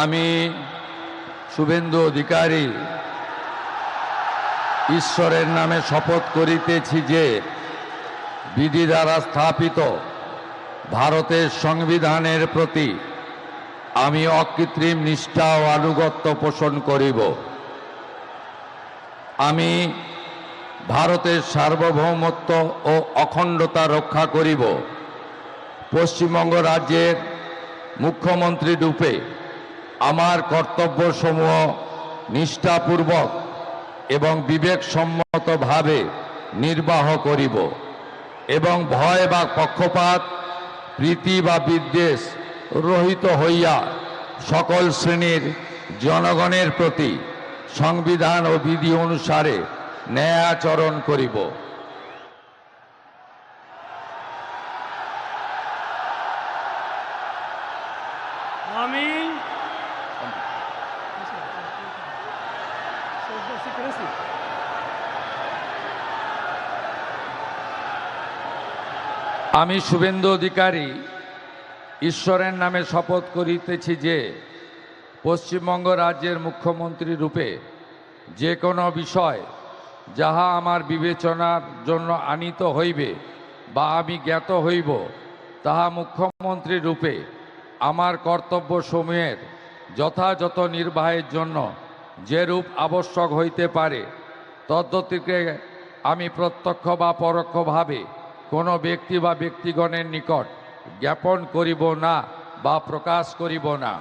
আমি শুভেন্দু অধিকারী ঈশ্বরের নামে শপথ করিতেছি যে বিধি দ্বারা স্থাপিত ভারতের সংবিধানের প্রতি আমি অকৃত্রিম নিষ্ঠা ও আনুগত্য পোষণ করিব। আমি ভারতের সার্বভৌমত্ব ও অখণ্ডতা রক্ষা করিব। পশ্চিমবঙ্গ রাজ্যের মুখ্যমন্ত্রী রূপে আমার কর্তব্যসমূহ নিষ্ঠাপূর্বক এবং বিবেকসম্মতভাবে নির্বাহ করিব এবং ভয় বা পক্ষপাত, প্রীতি বা বিদ্বেষ রহিত হইয়া সকল শ্রেণীর জনগণের প্রতি সংবিধান ও বিধি অনুসারে ন্যায় আচরণ করিব। আমি শুভেন্দু অধিকারী ঈশ্বরের নামে শপথ করিতেছি যে পশ্চিমবঙ্গ রাজ্যের মুখ্যমন্ত্রী রূপে যে কোনো বিষয় যাহা আমার বিবেচনার জন্য আনীত হইবে বা আমি জ্ঞাত হইব, তাহা মুখ্যমন্ত্রী রূপে আমার কর্তব্যসমূহের যথাযথ নির্বাহের জন্য যেরূপ আবশ্যক হইতে পারে তদ্গতিকে আমি প্রত্যক্ষ বা পরোক্ষভাবে কোনো ব্যক্তি বা ব্যক্তিগণের নিকট জ্ঞাপন করিব না বা প্রকাশ করিব না।